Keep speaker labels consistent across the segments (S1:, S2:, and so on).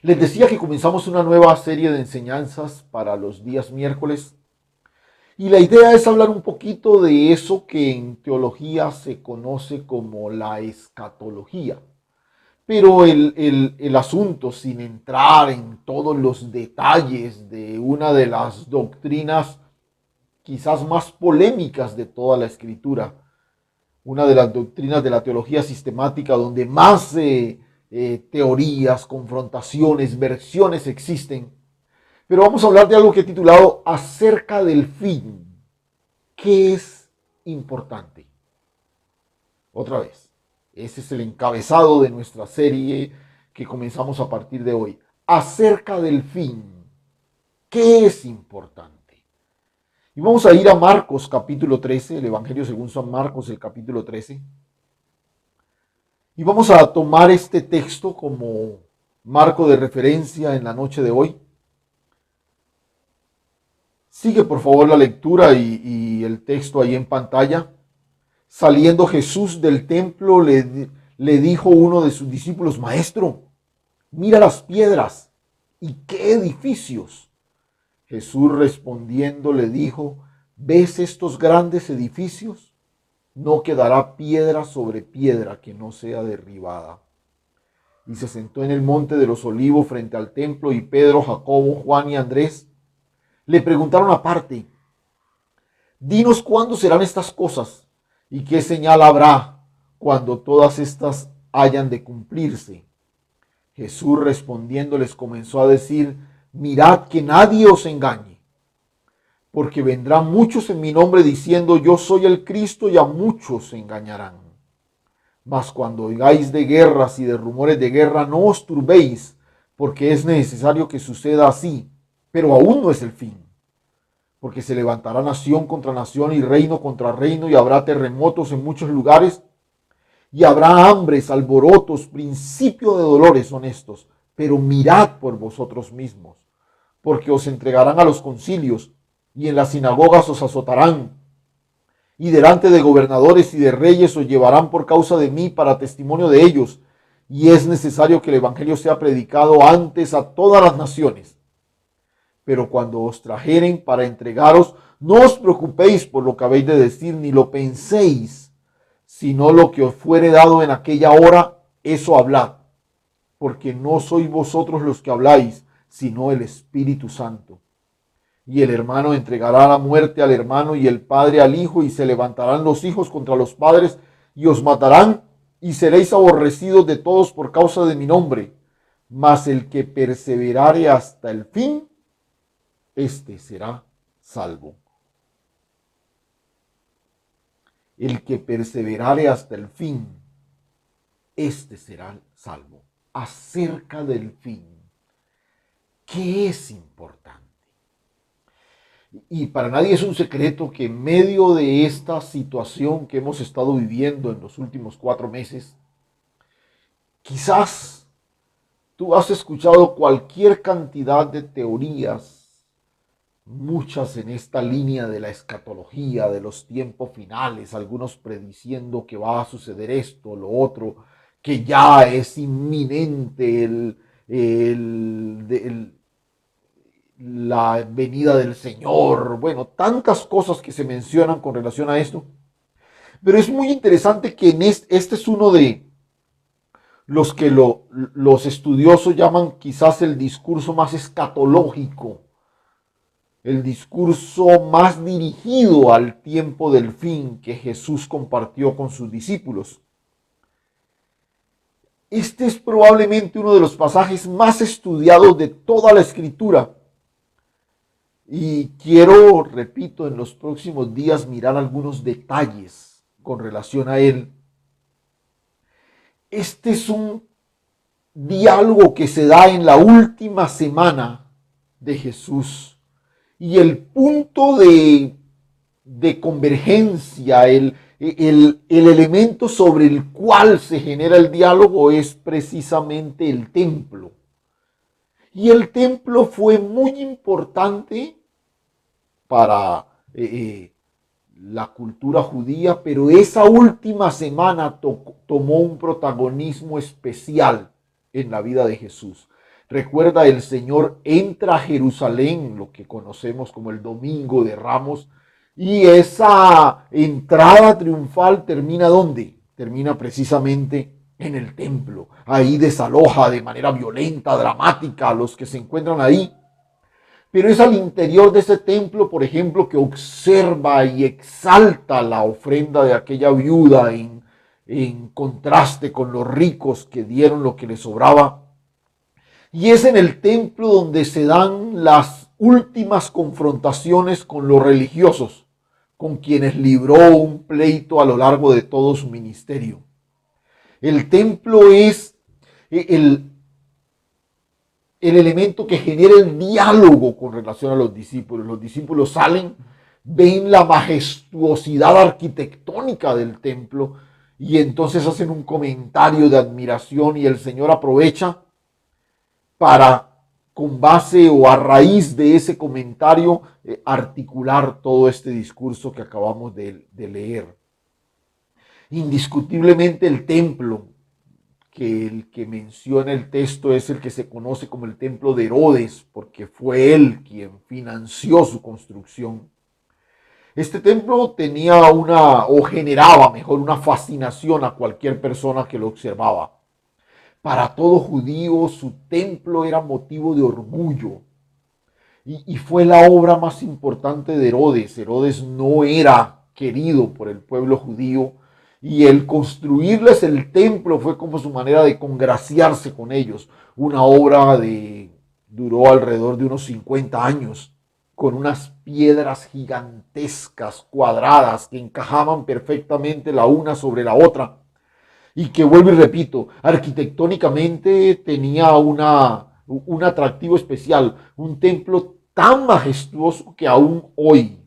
S1: Les decía que comenzamos una nueva serie de enseñanzas para los días miércoles y la idea es hablar un poquito de eso que en teología se conoce como la escatología. Pero el asunto, sin entrar en todos los detalles de una de las doctrinas quizás más polémicas de toda la escritura, una de las doctrinas de la teología sistemática donde más teorías, confrontaciones, versiones existen. Pero vamos a hablar de algo que he titulado acerca del fin. ¿Qué es importante? Otra vez, ese es el encabezado de nuestra serie que comenzamos a partir de hoy. Acerca del fin. ¿Qué es importante? Y vamos a ir a Marcos capítulo 13, el Evangelio según San Marcos, el capítulo 13. Y vamos a tomar este texto como marco de referencia en la noche de hoy. Sigue por favor la lectura y el texto ahí en pantalla. Saliendo Jesús del templo le dijo uno de sus discípulos: Maestro, mira las piedras y qué edificios. Jesús respondiendo le dijo: ¿Ves estos grandes edificios? No quedará piedra sobre piedra que no sea derribada. Y se sentó en el monte de los olivos frente al templo, y Pedro, Jacobo, Juan y Andrés le preguntaron aparte: Dinos cuándo serán estas cosas y qué señal habrá cuando todas estas hayan de cumplirse. Jesús respondiendo les comenzó a decir: Mirad que nadie os engañe, porque vendrán muchos en mi nombre diciendo: Yo soy el Cristo, y a muchos se engañarán. Mas cuando oigáis de guerras y de rumores de guerra, no os turbéis, porque es necesario que suceda así, pero aún no es el fin. Porque se levantará nación contra nación y reino contra reino, y habrá terremotos en muchos lugares, y habrá hambres, alborotos, principio de dolores son estos. Pero mirad por vosotros mismos, porque os entregarán a los concilios, y en las sinagogas os azotarán, y delante de gobernadores y de reyes os llevarán por causa de mí para testimonio de ellos, y es necesario que el evangelio sea predicado antes a todas las naciones. Pero cuando os trajeren para entregaros, no os preocupéis por lo que habéis de decir, ni lo penséis, sino lo que os fuere dado en aquella hora, eso hablad, porque no sois vosotros los que habláis, sino el Espíritu Santo. Y el hermano entregará la muerte al hermano, y el padre al hijo, y se levantarán los hijos contra los padres, y os matarán, y seréis aborrecidos de todos por causa de mi nombre. Mas el que perseverare hasta el fin, este será salvo. El que perseverare hasta el fin, este será salvo. Acerca del fin, ¿qué es importante? Y para nadie es un secreto que en medio de esta situación que hemos estado viviendo en los últimos 4 meses, quizás tú has escuchado cualquier cantidad de teorías, muchas en esta línea de la escatología, de los tiempos finales, algunos prediciendo que va a suceder esto, lo otro, que ya es inminente la venida del Señor, bueno, tantas cosas que se mencionan con relación a esto. Pero es muy interesante que este es uno de los que los estudiosos llaman quizás el discurso más escatológico, el discurso más dirigido al tiempo del fin que Jesús compartió con sus discípulos. Este es probablemente uno de los pasajes más estudiados de toda la Escritura. Y quiero, repito, en los próximos días mirar algunos detalles con relación a él. Este es un diálogo que se da en la última semana de Jesús. Y el punto de convergencia, el elemento sobre el cual se genera el diálogo es precisamente el templo. Y el templo fue muy importante para la cultura judía, pero esa última semana tomó un protagonismo especial en la vida de Jesús. Recuerda, el Señor entra a Jerusalén, lo que conocemos como el Domingo de Ramos, y esa entrada triunfal termina ¿dónde? Termina precisamente en el templo. Ahí desaloja de manera violenta, dramática a los que se encuentran ahí. Pero es al interior de ese templo, por ejemplo, que observa y exalta la ofrenda de aquella viuda en contraste con los ricos que dieron lo que les sobraba. Y es en el templo donde se dan las últimas confrontaciones con los religiosos, con quienes libró un pleito a lo largo de todo su ministerio. El templo es el elemento que genera el diálogo con relación a los discípulos. Los discípulos salen, ven la majestuosidad arquitectónica del templo y entonces hacen un comentario de admiración y el Señor aprovecha para, con base o a raíz de ese comentario, articular todo este discurso que acabamos de leer. Indiscutiblemente el templo, que el que menciona el texto es el que se conoce como el templo de Herodes, porque fue él quien financió su construcción. Este templo tenía o generaba mejor, una fascinación a cualquier persona que lo observaba. Para todo judío su templo era motivo de orgullo y fue la obra más importante de Herodes. Herodes no era querido por el pueblo judío y el construirles el templo fue como su manera de congraciarse con ellos. Una obra duró alrededor de unos 50 años con unas piedras gigantescas, cuadradas, que encajaban perfectamente la una sobre la otra. Y que, vuelvo y repito, arquitectónicamente tenía un atractivo especial, un templo tan majestuoso que aún hoy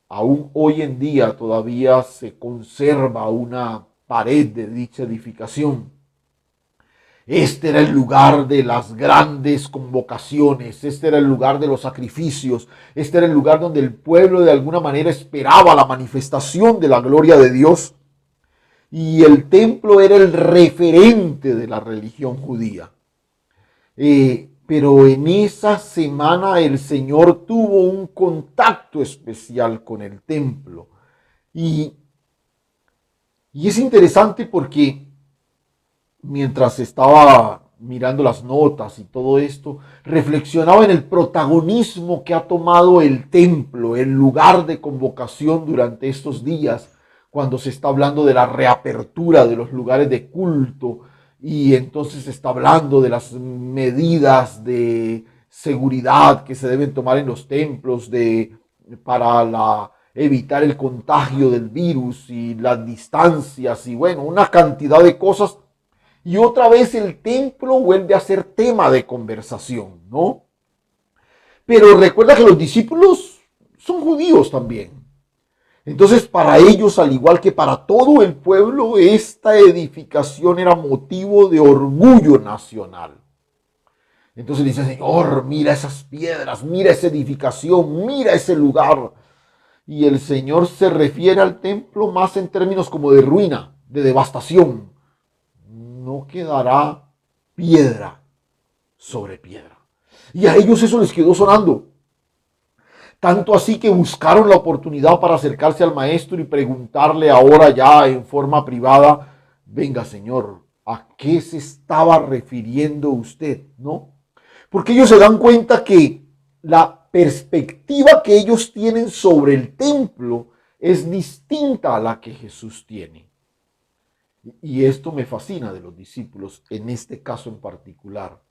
S1: en día todavía se conserva una pared de dicha edificación. Este era el lugar de las grandes convocaciones, este era el lugar de los sacrificios, este era el lugar donde el pueblo de alguna manera esperaba la manifestación de la gloria de Dios. Y el templo era el referente de la religión judía. Pero en esa semana el Señor tuvo un contacto especial con el templo. Y, y es interesante porque mientras estaba mirando las notas y todo esto, reflexionaba en el protagonismo que ha tomado el templo, el lugar de convocación durante estos días, cuando se está hablando de la reapertura de los lugares de culto y entonces se está hablando de las medidas de seguridad que se deben tomar en los templos para evitar el contagio del virus y las distancias y bueno, una cantidad de cosas. Y otra vez el templo vuelve a ser tema de conversación, ¿no? Pero recuerda que los discípulos son judíos también. Entonces, para ellos, al igual que para todo el pueblo, esta edificación era motivo de orgullo nacional. Entonces dice, Señor, mira esas piedras, mira esa edificación, mira ese lugar. Y el Señor se refiere al templo más en términos como de ruina, de devastación. No quedará piedra sobre piedra. Y a ellos eso les quedó sonando. Tanto así que buscaron la oportunidad para acercarse al maestro y preguntarle ahora ya en forma privada, venga Señor, ¿a qué se estaba refiriendo usted? ¿No? Porque ellos se dan cuenta que la perspectiva que ellos tienen sobre el templo es distinta a la que Jesús tiene. Y esto me fascina de los discípulos, en este caso en particular.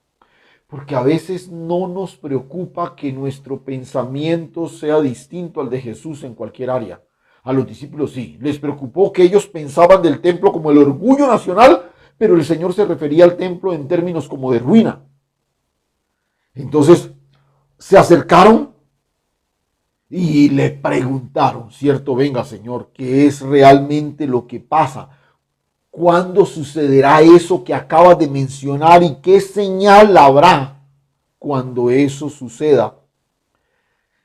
S1: Porque a veces no nos preocupa que nuestro pensamiento sea distinto al de Jesús en cualquier área. A los discípulos sí, les preocupó que ellos pensaban del templo como el orgullo nacional, pero el Señor se refería al templo en términos como de ruina. Entonces se acercaron y le preguntaron, ¿cierto? Venga, Señor, ¿qué es realmente lo que pasa? ¿Cuándo sucederá eso que acabas de mencionar y qué señal habrá cuando eso suceda?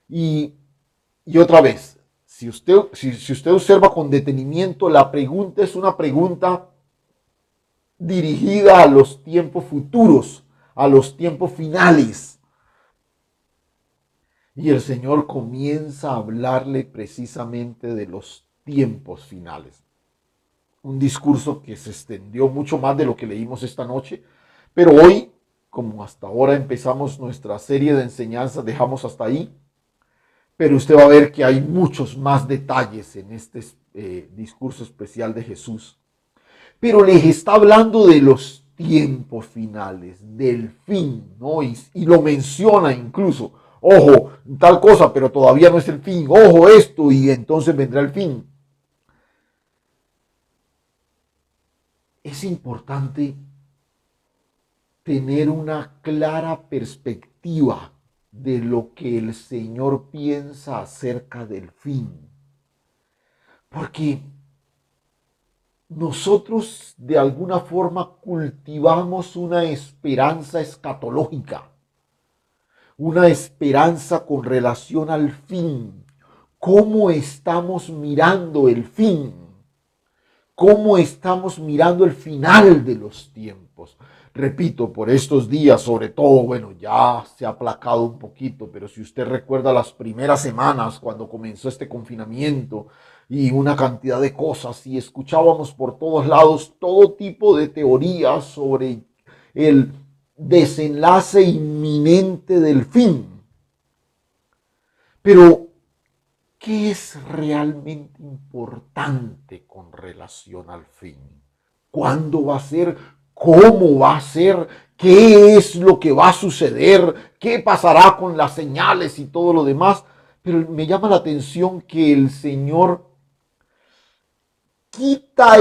S1: Y otra vez, si usted observa con detenimiento, la pregunta es una pregunta dirigida a los tiempos futuros, a los tiempos finales. Y el Señor comienza a hablarle precisamente de los tiempos finales. Un discurso que se extendió mucho más de lo que leímos esta noche, pero hoy, como hasta ahora empezamos nuestra serie de enseñanzas, dejamos hasta ahí. Pero usted va a ver que hay muchos más detalles en este discurso especial de Jesús. Pero les está hablando de los tiempos finales, del fin, ¿no? Y lo menciona incluso. Ojo, tal cosa, pero todavía no es el fin. Ojo esto, y entonces vendrá el fin. Es importante tener una clara perspectiva de lo que el Señor piensa acerca del fin. Porque nosotros de alguna forma cultivamos una esperanza escatológica, una esperanza con relación al fin. ¿Cómo estamos mirando el fin? ¿Cómo estamos mirando el final de los tiempos? Repito, por estos días, sobre todo, bueno, ya se ha aplacado un poquito, pero si usted recuerda las primeras semanas cuando comenzó este confinamiento y una cantidad de cosas, y escuchábamos por todos lados todo tipo de teorías sobre el desenlace inminente del fin. Pero, ¿qué es realmente importante con relación al fin? ¿Cuándo va a ser? ¿Cómo va a ser? ¿Qué es lo que va a suceder? ¿Qué pasará con las señales y todo lo demás? Pero me llama la atención que el Señor quita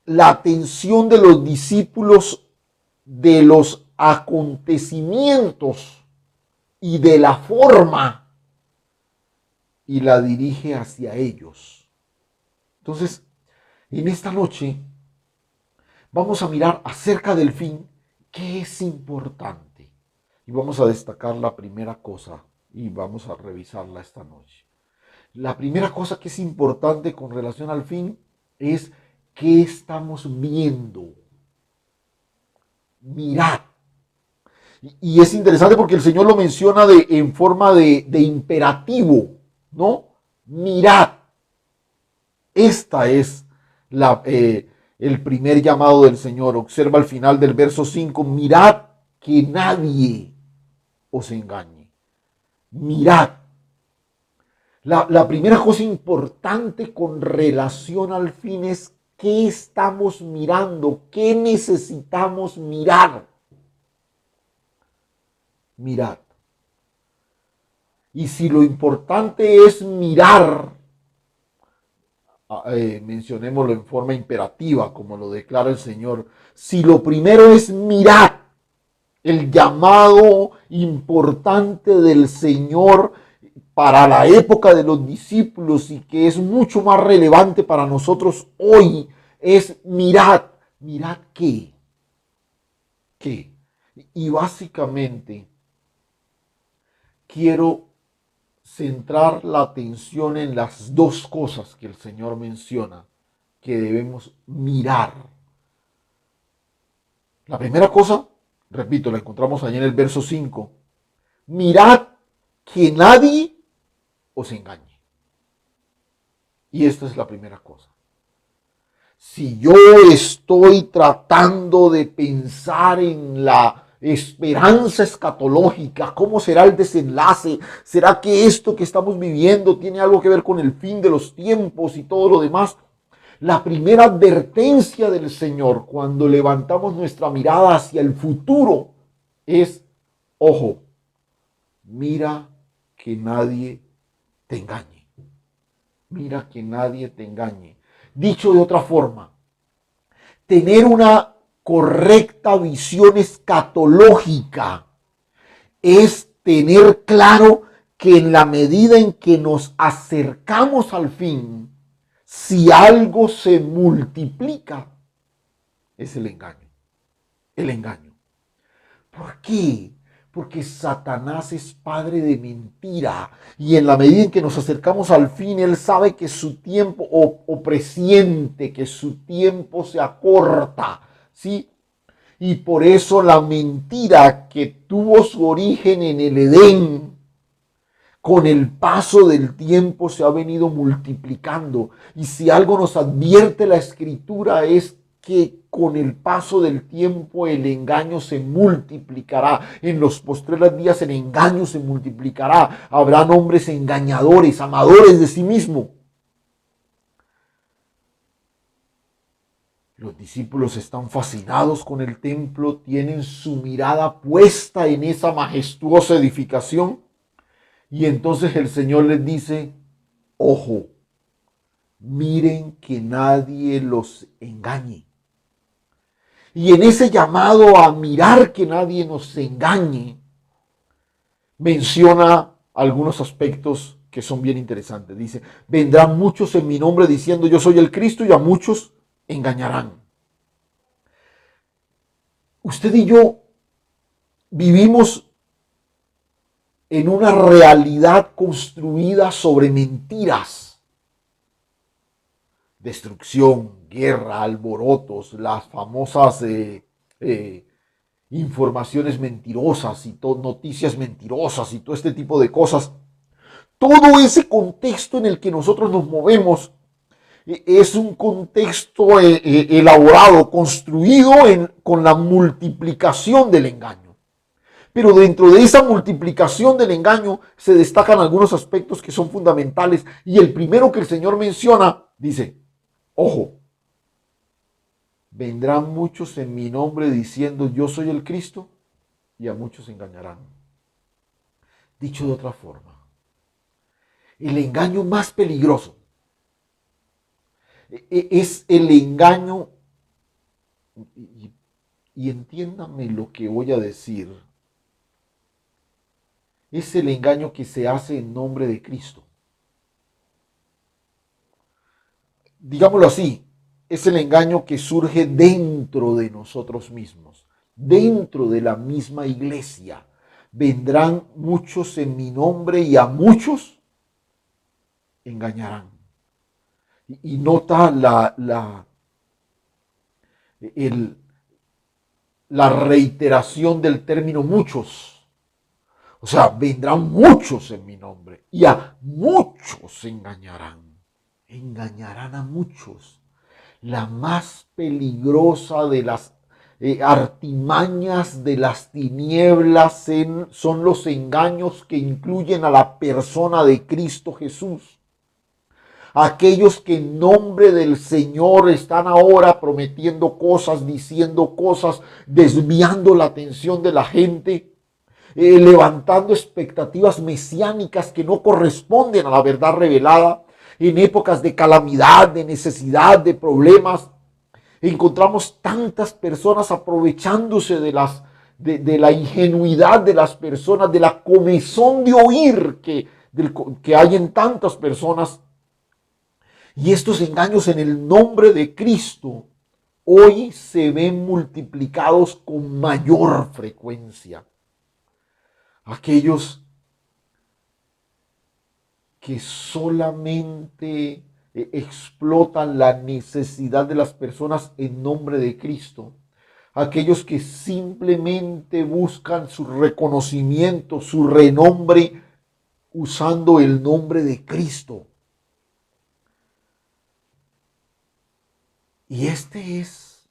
S1: la atención de los discípulos de los acontecimientos y de la forma y la dirige hacia ellos. Entonces, en esta noche vamos a mirar acerca del fin, qué es importante. Y vamos a destacar la primera cosa y vamos a revisarla esta noche. La primera cosa que es importante con relación al fin es qué estamos viendo. Mirad. Y es interesante porque el Señor lo menciona en forma de imperativo, ¿no? Mirad. Esta es el primer llamado del Señor. Observa al final del verso 5, mirad que nadie os engañe. Mirad. La primera cosa importante con relación al fin es qué estamos mirando, qué necesitamos mirar. Mirad. Y si lo importante es mirar, mencionémoslo en forma imperativa, como lo declara el Señor, si lo primero es mirar, el llamado importante del Señor para la época de los discípulos y que es mucho más relevante para nosotros hoy, es mirad. ¿Mirad qué? ¿Qué? Y básicamente quiero centrar la atención en las dos cosas que el Señor menciona que debemos mirar. La primera cosa, repito, la encontramos allá en el verso 5. Mirad que nadie os engañe. Y esta es la primera cosa. Si yo estoy tratando de pensar en la esperanza escatológica, ¿cómo será el desenlace? ¿Será que esto que estamos viviendo tiene algo que ver con el fin de los tiempos y todo lo demás? La primera advertencia del Señor cuando levantamos nuestra mirada hacia el futuro es, ojo, mira que nadie te engañe. Mira que nadie te engañe. Dicho de otra forma, tener una correcta visión escatológica es tener claro que en la medida en que nos acercamos al fin, si algo se multiplica, es el engaño. El engaño. ¿Por qué? Porque Satanás es padre de mentira y en la medida en que nos acercamos al fin, él sabe que su tiempo, o presiente que su tiempo se acorta, ¿sí? Y por eso la mentira que tuvo su origen en el Edén, con el paso del tiempo se ha venido multiplicando. Y si algo nos advierte la Escritura es que con el paso del tiempo el engaño se multiplicará. En los postreros días el engaño se multiplicará. Habrán hombres engañadores, amadores de sí mismo. Los discípulos están fascinados con el templo, tienen su mirada puesta en esa majestuosa edificación. Y entonces el Señor les dice, ojo, miren que nadie los engañe. Y en ese llamado a mirar que nadie nos engañe, menciona algunos aspectos que son bien interesantes. Dice, vendrán muchos en mi nombre diciendo yo soy el Cristo y a muchos engañarán. Usted y yo vivimos en una realidad construida sobre mentiras. Destrucción, guerra, alborotos, las famosas informaciones mentirosas y noticias mentirosas y todo este tipo de cosas. Todo ese contexto en el que nosotros nos movemos es un contexto elaborado, construido con la multiplicación del engaño. Pero dentro de esa multiplicación del engaño se destacan algunos aspectos que son fundamentales. Y el primero que el Señor menciona, dice, ojo, vendrán muchos en mi nombre diciendo yo soy el Cristo y a muchos engañarán. Dicho de otra forma, el engaño más peligroso es el engaño, y entiéndame lo que voy a decir, es el engaño que se hace en nombre de Cristo. Digámoslo así, es el engaño que surge dentro de nosotros mismos, dentro de la misma iglesia. Vendrán muchos en mi nombre y a muchos engañarán. Y nota la reiteración del término muchos. O sea, vendrán muchos en mi nombre y a muchos engañarán. Engañarán a muchos. La más peligrosa de las artimañas de las tinieblas son los engaños que incluyen a la persona de Cristo Jesús. Aquellos que en nombre del Señor están ahora prometiendo cosas, diciendo cosas, desviando la atención de la gente, levantando expectativas mesiánicas que no corresponden a la verdad revelada. En épocas de calamidad, de necesidad, de problemas, encontramos tantas personas aprovechándose de la ingenuidad de las personas, de la comezón de oír que hay en tantas personas. Y estos engaños en el nombre de Cristo hoy se ven multiplicados con mayor frecuencia. Aquellos que solamente explotan la necesidad de las personas en nombre de Cristo. Aquellos que simplemente buscan su reconocimiento, su renombre, usando el nombre de Cristo. Y este es,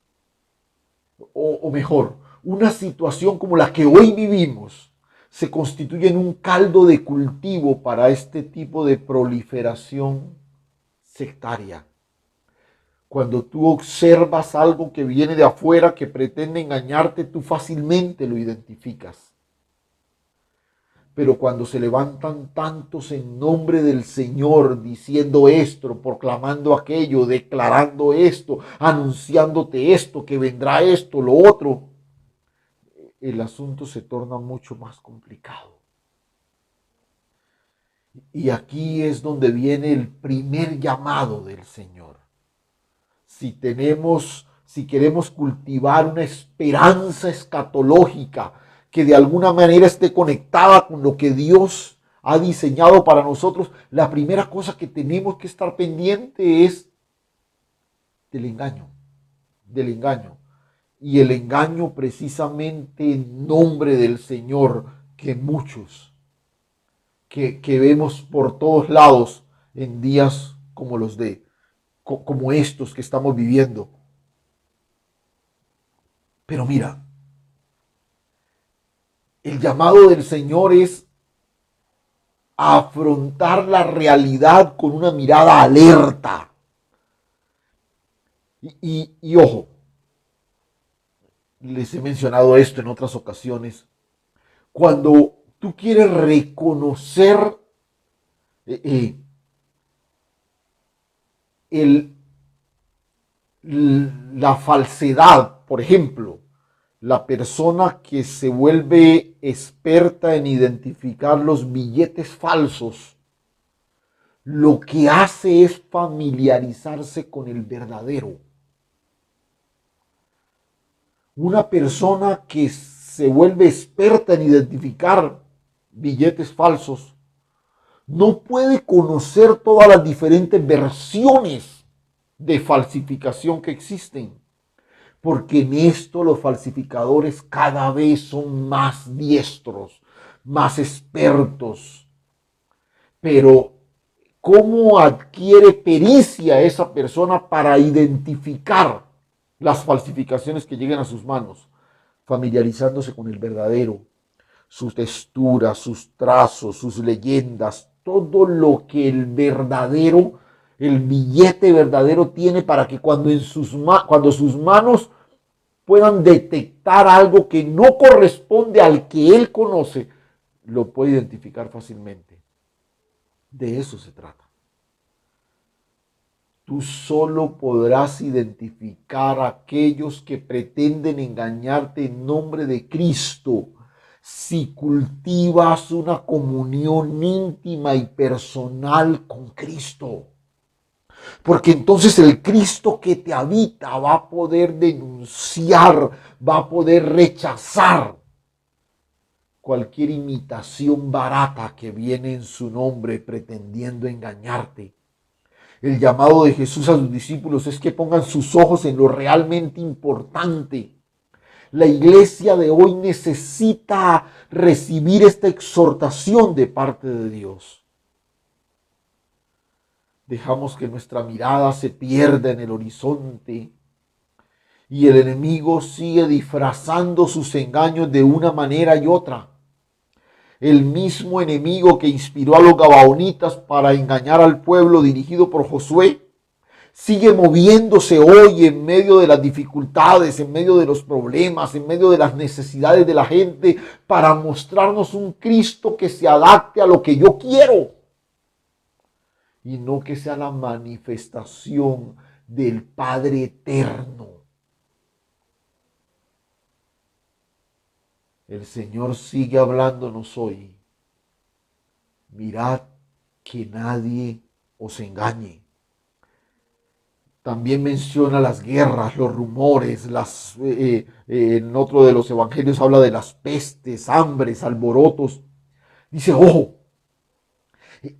S1: o mejor, una situación como la que hoy vivimos, se constituye en un caldo de cultivo para este tipo de proliferación sectaria. Cuando tú observas algo que viene de afuera, que pretende engañarte, tú fácilmente lo identificas. Pero cuando se levantan tantos en nombre del Señor, diciendo esto, proclamando aquello, declarando esto, anunciándote esto, que vendrá esto, lo otro, el asunto se torna mucho más complicado. Y aquí es donde viene el primer llamado del Señor. Si queremos cultivar una esperanza escatológica que de alguna manera esté conectada con lo que Dios ha diseñado para nosotros, la primera cosa que tenemos que estar pendiente es del engaño. y el engaño precisamente en nombre del Señor que muchos que vemos por todos lados en días como como estos que estamos viviendo. Pero mira, el llamado del Señor es a afrontar la realidad con una mirada alerta. Y ojo, les he mencionado esto en otras ocasiones. Cuando tú quieres reconocer el, la falsedad, por ejemplo, la persona que se vuelve experta en identificar los billetes falsos, lo que hace es familiarizarse con el verdadero. Una persona que se vuelve experta en identificar billetes falsos no puede conocer todas las diferentes versiones de falsificación que existen, porque en esto los falsificadores cada vez son más diestros, más expertos. Pero ¿cómo adquiere pericia esa persona para identificar las falsificaciones que lleguen a sus manos? Familiarizándose con el verdadero, sus texturas, sus trazos, sus leyendas, todo lo que el verdadero, el billete verdadero tiene para que cuando sus manos puedan detectar algo que no corresponde al que él conoce, lo puede identificar fácilmente. De eso se trata. Tú solo podrás identificar a aquellos que pretenden engañarte en nombre de Cristo si cultivas una comunión íntima y personal con Cristo. Porque entonces el Cristo que te habita va a poder denunciar, va a poder rechazar cualquier imitación barata que viene en su nombre pretendiendo engañarte. El llamado de Jesús a sus discípulos es que pongan sus ojos en lo realmente importante. La iglesia de hoy necesita recibir esta exhortación de parte de Dios. Dejamos que nuestra mirada se pierda en el horizonte y el enemigo sigue disfrazando sus engaños de una manera y otra. El mismo enemigo que inspiró a los gabaonitas para engañar al pueblo dirigido por Josué, sigue moviéndose hoy en medio de las dificultades, en medio de los problemas, en medio de las necesidades de la gente, para mostrarnos un Cristo que se adapte a lo que yo quiero y no que sea la manifestación del Padre eterno. El Señor sigue hablándonos hoy. Mirad que nadie os engañe. También menciona las guerras, los rumores, en otro de los evangelios habla de las pestes, hambres, alborotos. Dice, ojo,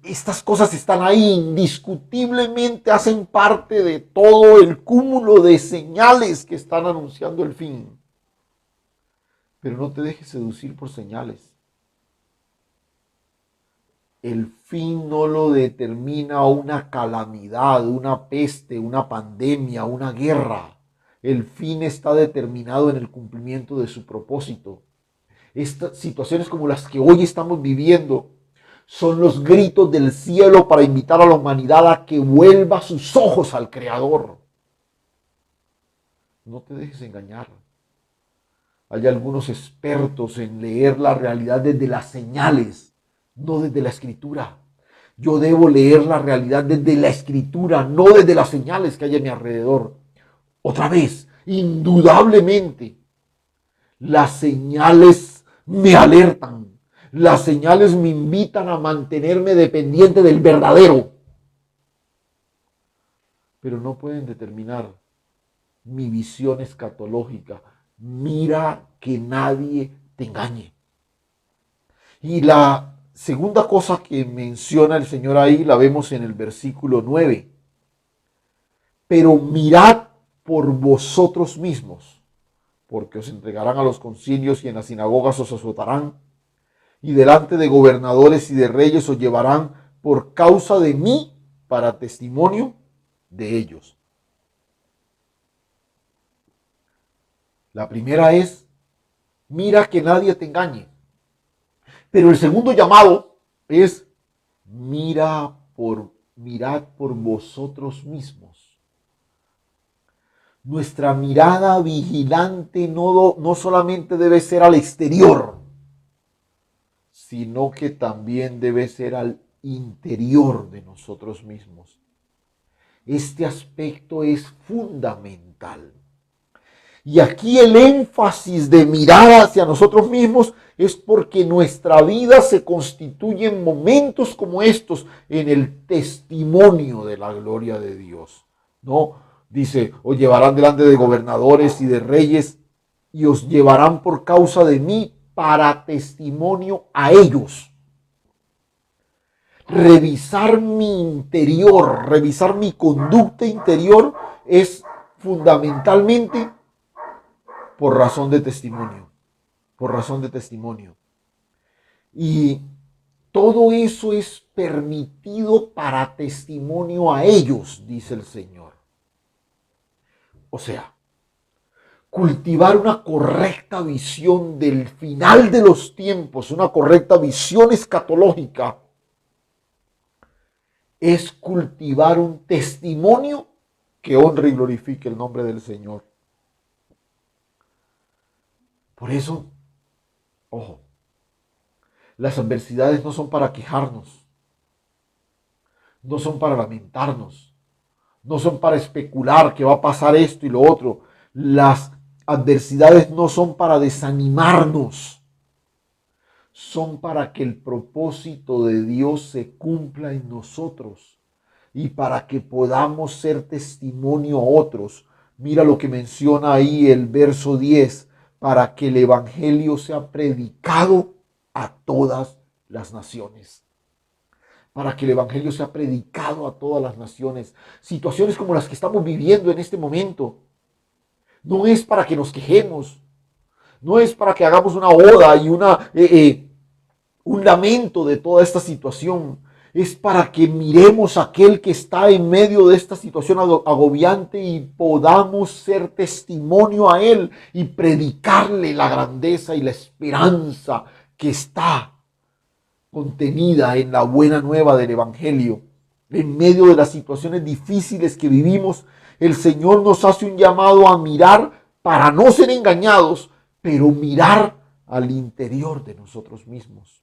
S1: estas cosas están ahí, indiscutiblemente hacen parte de todo el cúmulo de señales que están anunciando el fin. Pero no te dejes seducir por señales. El fin no lo determina una calamidad, una peste, una pandemia, una guerra. El fin está determinado en el cumplimiento de su propósito. Estas situaciones como las que hoy estamos viviendo son los gritos del cielo para invitar a la humanidad a que vuelva sus ojos al Creador. No te dejes engañar. Hay algunos expertos en leer la realidad desde las señales, no desde la escritura. Yo debo leer la realidad desde la escritura, no desde las señales que hay a mi alrededor. Otra vez, indudablemente, las señales me alertan. Las señales me invitan a mantenerme dependiente del verdadero. Pero no pueden determinar mi visión escatológica. Mira que nadie te engañe. Y la segunda cosa que menciona el Señor ahí la vemos en el versículo 9. Pero mirad por vosotros mismos porque os entregarán a los concilios y en las sinagogas os azotarán, y delante de gobernadores y de reyes os llevarán por causa de mí para testimonio de ellos. La primera es, mira que nadie te engañe. Pero el segundo llamado es, mirad por vosotros mismos. Nuestra mirada vigilante no solamente debe ser al exterior, sino que también debe ser al interior de nosotros mismos. Este aspecto es fundamental. Y aquí el énfasis de mirar hacia nosotros mismos es porque nuestra vida se constituye en momentos como estos en el testimonio de la gloria de Dios. ¿No? Dice, os llevarán delante de gobernadores y de reyes y os llevarán por causa de mí para testimonio a ellos. Revisar mi interior, revisar mi conducta interior es fundamentalmente por razón de testimonio, por razón de testimonio. Y todo eso es permitido para testimonio a ellos, dice el Señor. O sea, cultivar una correcta visión del final de los tiempos, una correcta visión escatológica, es cultivar un testimonio que honre y glorifique el nombre del Señor. Por eso, ojo, las adversidades no son para quejarnos, no son para lamentarnos, no son para especular que va a pasar esto y lo otro. Las adversidades no son para desanimarnos, son para que el propósito de Dios se cumpla en nosotros y para que podamos ser testimonio a otros. Mira lo que menciona ahí el verso 10, para que el evangelio sea predicado a todas las naciones. Para que el evangelio sea predicado a todas las naciones. Situaciones como las que estamos viviendo en este momento. No es para que nos quejemos. No es para que hagamos una oda y un lamento de toda esta situación. Es para que miremos a aquel que está en medio de esta situación agobiante y podamos ser testimonio a él y predicarle la grandeza y la esperanza que está contenida en la buena nueva del Evangelio. En medio de las situaciones difíciles que vivimos, el Señor nos hace un llamado a mirar para no ser engañados, pero mirar al interior de nosotros mismos.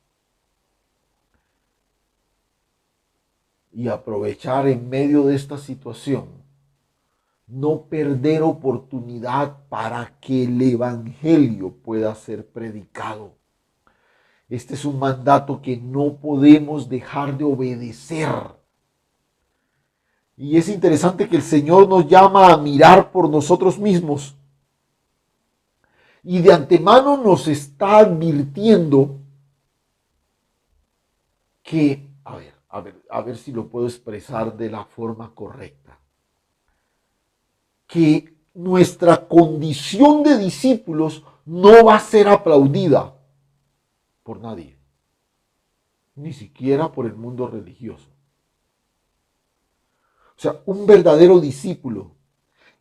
S1: Y aprovechar en medio de esta situación, no perder oportunidad para que el Evangelio pueda ser predicado. Este es un mandato que no podemos dejar de obedecer. Y es interesante que el Señor nos llama a mirar por nosotros mismos. Y de antemano nos está advirtiendo que, a ver si lo puedo expresar de la forma correcta, que nuestra condición de discípulos no va a ser aplaudida por nadie, ni siquiera por el mundo religioso. O sea, un verdadero discípulo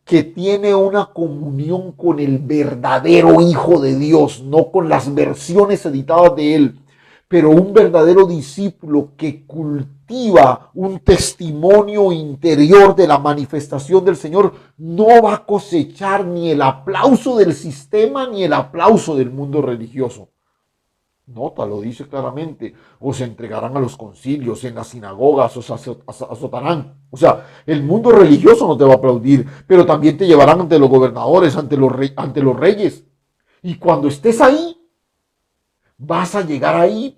S1: que tiene una comunión con el verdadero Hijo de Dios, no con las versiones editadas de él, pero un verdadero discípulo que cultiva un testimonio interior de la manifestación del Señor, no va a cosechar ni el aplauso del sistema ni el aplauso del mundo religioso. Nota, lo dice claramente, o se entregarán a los concilios, en las sinagogas, o se azotarán. O sea, el mundo religioso no te va a aplaudir, pero también te llevarán ante los gobernadores, ante los reyes. Y cuando estés ahí, vas a llegar ahí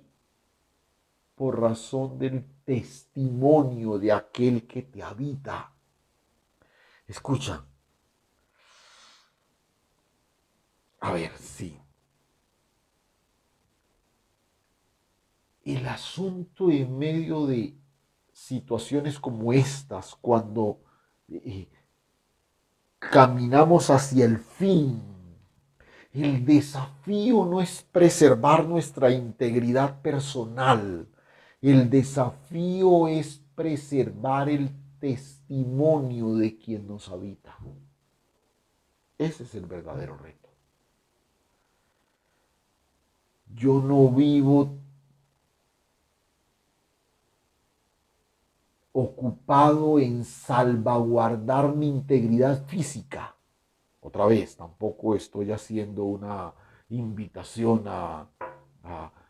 S1: por razón del testimonio de aquel que te habita. Escucha. A ver, sí. El asunto en medio de situaciones como estas, cuando caminamos hacia el fin, El desafío no es preservar nuestra integridad personal. El desafío es preservar el testimonio de quien nos habita. Ese es el verdadero reto. Yo no vivo ocupado en salvaguardar mi integridad física. Otra vez, tampoco estoy haciendo una invitación a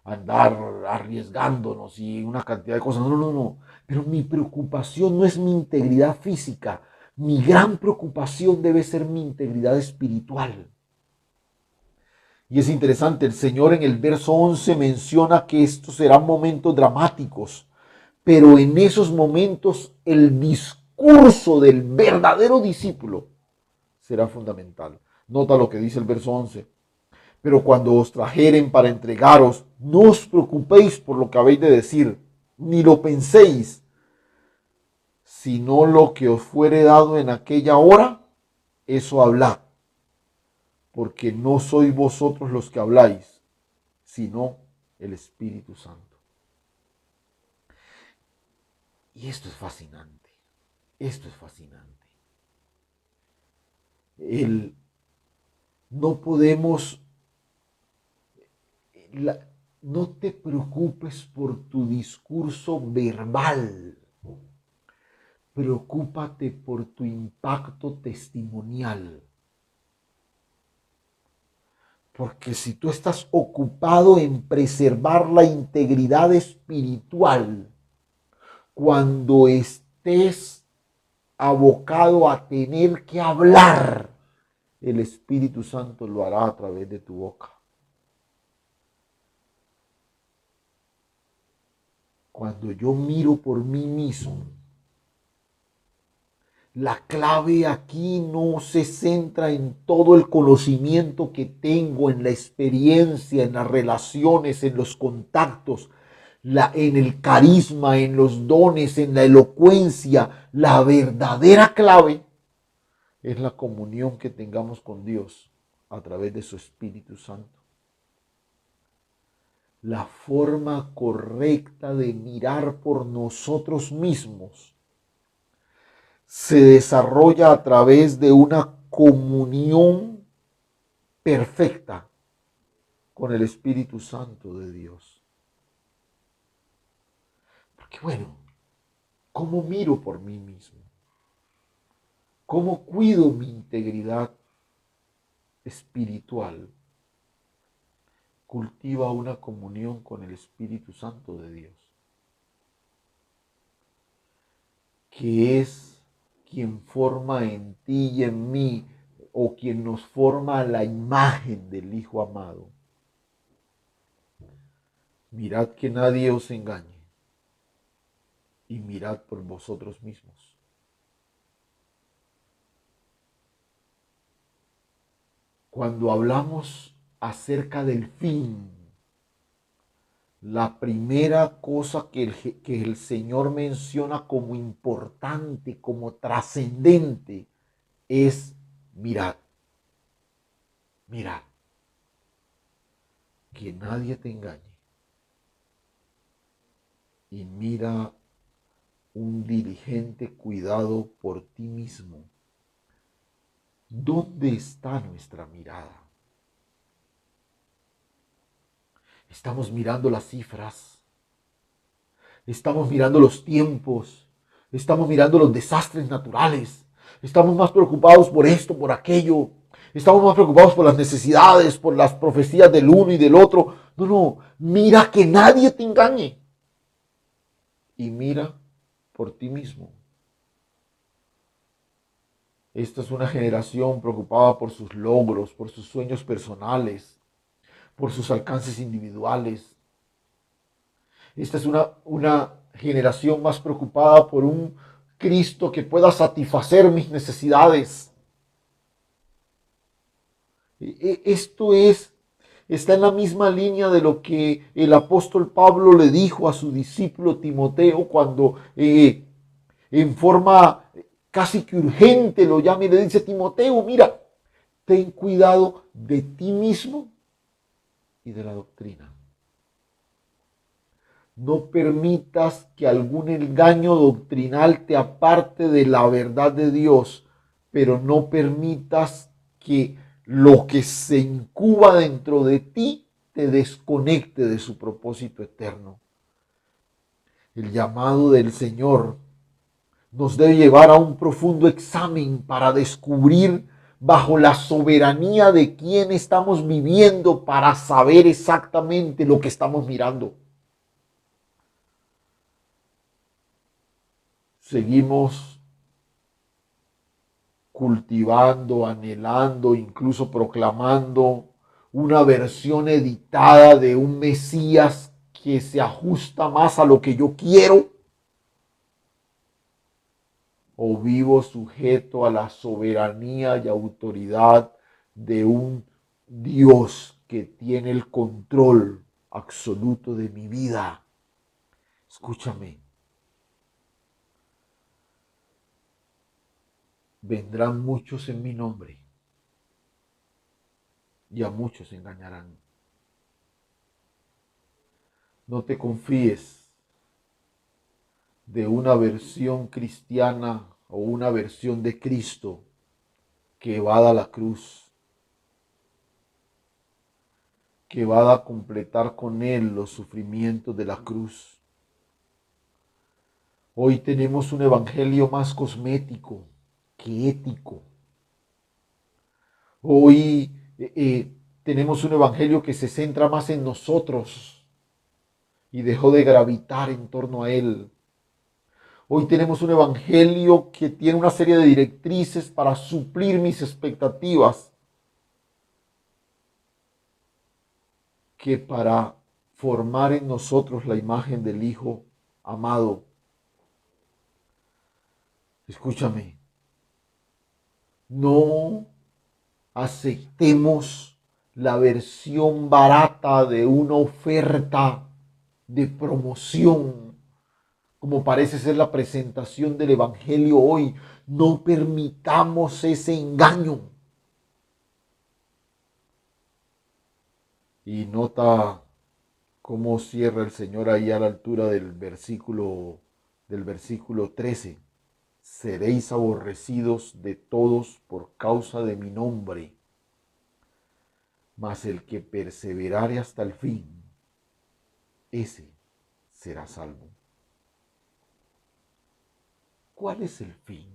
S1: andar arriesgándonos y una cantidad de cosas. No. Pero mi preocupación no es mi integridad física. Mi gran preocupación debe ser mi integridad espiritual. Y es interesante, el Señor en el verso 11 menciona que estos serán momentos dramáticos, pero en esos momentos el discurso del verdadero discípulo será fundamental. Nota lo que dice el verso 11. Pero cuando os trajeren para entregaros, no os preocupéis por lo que habéis de decir, ni lo penséis, sino lo que os fuere dado en aquella hora, eso hablad, porque no sois vosotros los que habláis, sino el Espíritu Santo. Y esto es fascinante, esto es fascinante. No podemos, no te preocupes por tu discurso verbal, preocúpate por tu impacto testimonial. Porque si tú estás ocupado en preservar la integridad espiritual, cuando estés abocado a tener que hablar, el Espíritu Santo lo hará a través de tu boca. Cuando yo miro por mí mismo, la clave aquí no se centra en todo el conocimiento que tengo, en la experiencia, en las relaciones, en los contactos, en el carisma, en los dones, en la elocuencia. La verdadera clave es la comunión que tengamos con Dios a través de su Espíritu Santo. La forma correcta de mirar por nosotros mismos se desarrolla a través de una comunión perfecta con el Espíritu Santo de Dios. Porque bueno, ¿cómo miro por mí mismo? ¿Cómo cuido mi integridad espiritual? Cultiva una comunión con el Espíritu Santo de Dios, que es quien forma en ti y en mí, o quien nos forma a la imagen del Hijo amado. Mirad que nadie os engañe, y mirad por vosotros mismos. Cuando hablamos acerca del fin, la primera cosa que el Señor menciona como importante, como trascendente, es mirad. Mirad. Que nadie te engañe. Y mira un diligente cuidado por ti mismo. ¿Dónde está nuestra mirada? Estamos mirando las cifras, estamos mirando los tiempos, estamos mirando los desastres naturales, estamos más preocupados por esto, por aquello, estamos más preocupados por las necesidades, por las profecías del uno y del otro. No, mira que nadie te engañe y mira por ti mismo. Esta es una generación preocupada por sus logros, por sus sueños personales, por sus alcances individuales. Esta es una generación más preocupada por un Cristo que pueda satisfacer mis necesidades. Esto está en la misma línea de lo que el apóstol Pablo le dijo a su discípulo Timoteo cuando en forma casi que urgente lo llama y le dice: Timoteo, mira, Ten cuidado de ti mismo y de la doctrina. No permitas que algún engaño doctrinal te aparte de la verdad de Dios, pero no permitas que lo que se incuba dentro de ti te desconecte de su propósito eterno. El llamado del Señor nos debe llevar a un profundo examen para descubrir bajo la soberanía de quién estamos viviendo, para saber exactamente lo que estamos mirando. Seguimos cultivando, anhelando, incluso proclamando una versión editada de un Mesías que se ajusta más a lo que yo quiero, o vivo sujeto a la soberanía y autoridad de un Dios que tiene el control absoluto de mi vida. Escúchame. Vendrán muchos en mi nombre y a muchos engañarán. No te confíes de una versión cristiana o una versión de Cristo que evada la cruz, que va a completar con él los sufrimientos de la cruz. Hoy tenemos un evangelio más cosmético que ético. Hoy tenemos un evangelio que se centra más en nosotros y dejó de gravitar en torno a él. Hoy tenemos un evangelio que tiene una serie de directrices para suplir mis expectativas, que para formar en nosotros la imagen del Hijo amado. Escúchame, no aceptemos la versión barata de una oferta de promoción, como parece ser la presentación del Evangelio hoy. No permitamos ese engaño. Y nota cómo cierra el Señor ahí a la altura del versículo 13. Seréis aborrecidos de todos por causa de mi nombre, mas el que perseverare hasta el fin, ese será salvo. ¿Cuál es el fin?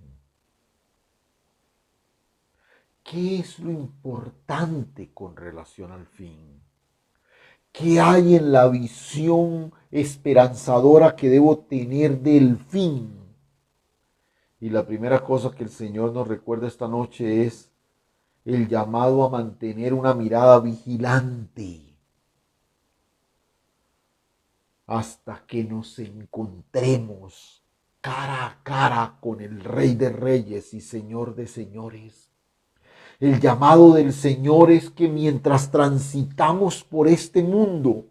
S1: ¿Qué es lo importante con relación al fin? ¿Qué hay en la visión esperanzadora que debo tener del fin? Y la primera cosa que el Señor nos recuerda esta noche es el llamado a mantener una mirada vigilante hasta que nos encontremos cara a cara con el Rey de Reyes y Señor de Señores. El llamado del Señor es que mientras transitamos por este mundo,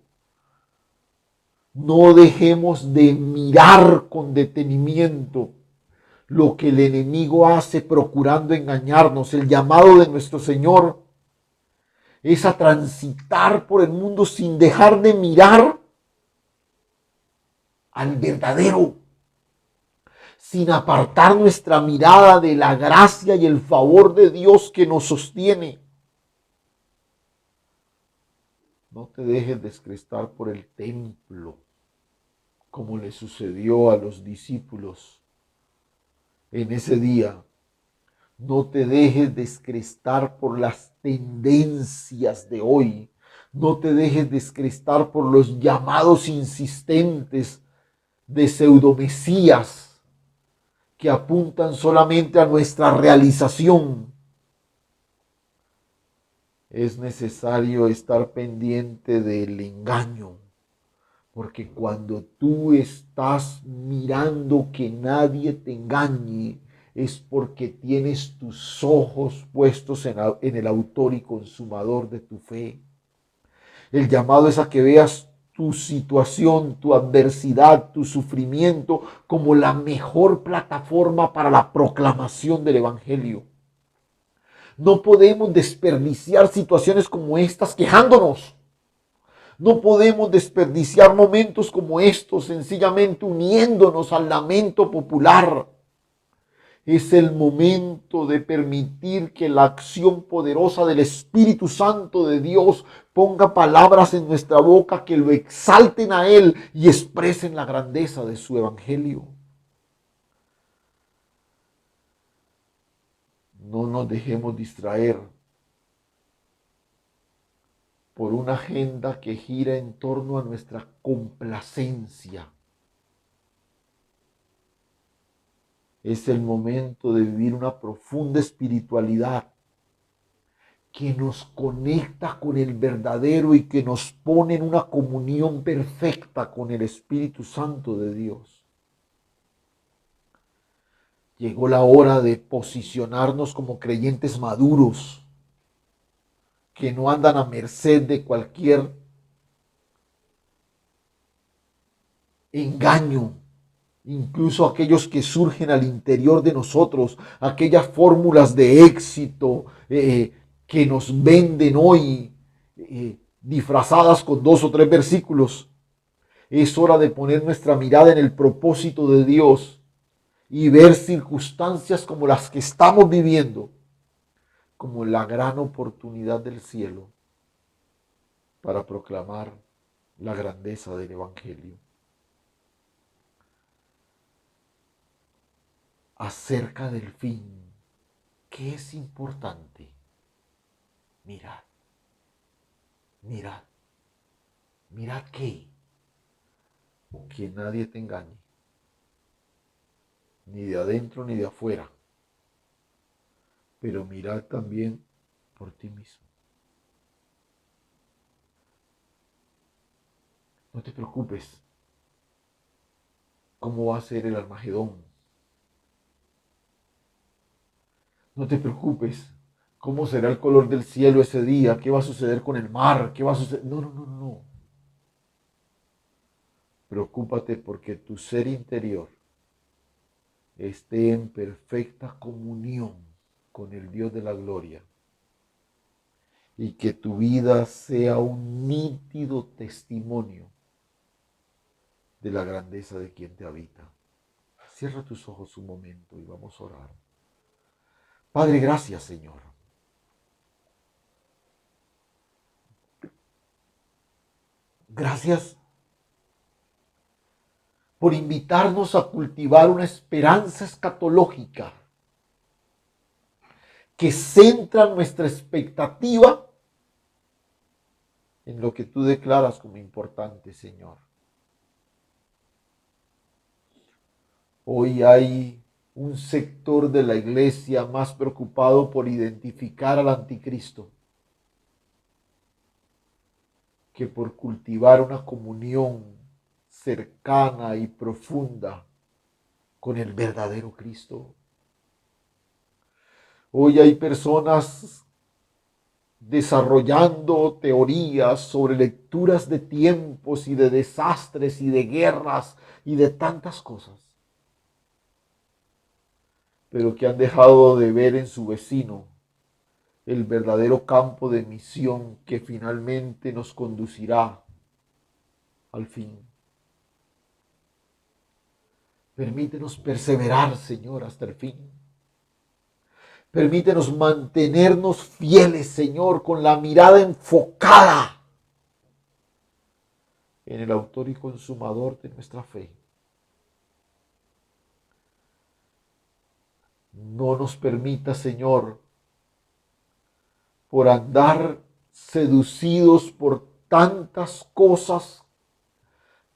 S1: no dejemos de mirar con detenimiento lo que el enemigo hace procurando engañarnos. El llamado de nuestro Señor es a transitar por el mundo sin dejar de mirar al verdadero, sin apartar nuestra mirada de la gracia y el favor de Dios que nos sostiene. No te dejes descrestar por el templo, como le sucedió a los discípulos en ese día. No te dejes descrestar por las tendencias de hoy. No te dejes descrestar por los llamados insistentes de pseudomesías que apuntan solamente a nuestra realización. Es necesario estar pendiente del engaño, porque cuando tú estás mirando que nadie te engañe, es porque tienes tus ojos puestos en el autor y consumador de tu fe. El llamado es a que veas tu situación, tu adversidad, tu sufrimiento como la mejor plataforma para la proclamación del Evangelio. No podemos desperdiciar situaciones como estas quejándonos. No podemos desperdiciar momentos como estos sencillamente uniéndonos al lamento popular. Es el momento de permitir que la acción poderosa del Espíritu Santo de Dios ponga palabras en nuestra boca que lo exalten a Él y expresen la grandeza de su Evangelio. No nos dejemos distraer por una agenda que gira en torno a nuestra complacencia. Es el momento de vivir una profunda espiritualidad que nos conecta con el verdadero y que nos pone en una comunión perfecta con el Espíritu Santo de Dios. Llegó la hora de posicionarnos como creyentes maduros, que no andan a merced de cualquier engaño, incluso aquellos que surgen al interior de nosotros, aquellas fórmulas de éxito que nos venden hoy, disfrazadas con 2 o 3 versículos. Es hora de poner nuestra mirada en el propósito de Dios y ver circunstancias como las que estamos viviendo como la gran oportunidad del cielo para proclamar la grandeza del Evangelio. Acerca del fin, ¿qué es importante? Mirad, mirad, mirad qué, que nadie te engañe, ni de adentro ni de afuera, pero mirad también por ti mismo. No te preocupes, ¿cómo va a ser el Armagedón? No te preocupes, ¿cómo será el color del cielo ese día? ¿Qué va a suceder con el mar? ¿Qué va a suceder? No, no, no, no. Preocúpate porque tu ser interior esté en perfecta comunión con el Dios de la gloria y que tu vida sea un nítido testimonio de la grandeza de quien te habita. Cierra tus ojos un momento y vamos a orar. Padre, gracias, Señor. Gracias por invitarnos a cultivar una esperanza escatológica que centra nuestra expectativa en lo que tú declaras como importante, Señor. Hoy hay un sector de la iglesia más preocupado por identificar al anticristo que por cultivar una comunión cercana y profunda con el verdadero Cristo. Hoy hay personas desarrollando teorías sobre lecturas de tiempos y de desastres y de guerras y de tantas cosas, pero que han dejado de ver en su vecino el verdadero campo de misión que finalmente nos conducirá al fin. Permítenos perseverar, Señor, hasta el fin. Permítenos mantenernos fieles, Señor, con la mirada enfocada en el autor y consumador de nuestra fe. No nos permita, Señor, por andar seducidos por tantas cosas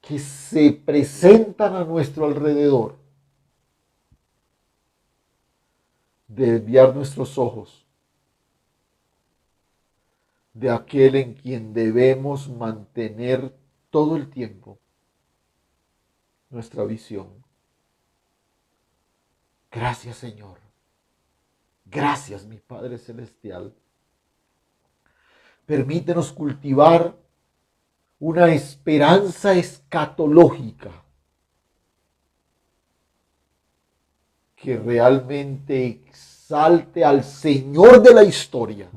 S1: que se presentan a nuestro alrededor, desviar nuestros ojos de aquel en quien debemos mantener todo el tiempo nuestra visión. Gracias, Señor. Gracias, mi Padre Celestial. Permítenos cultivar una esperanza escatológica que realmente exalte al Señor de la historia,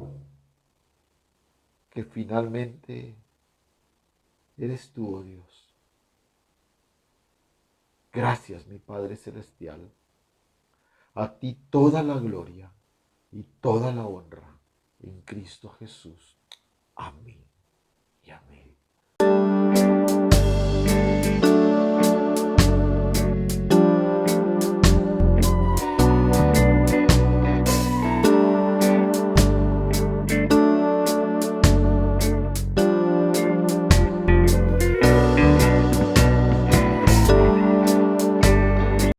S1: que finalmente eres tú, oh Dios. Gracias, mi Padre Celestial. A ti toda la gloria y toda la honra en Cristo Jesús. Amén y amén.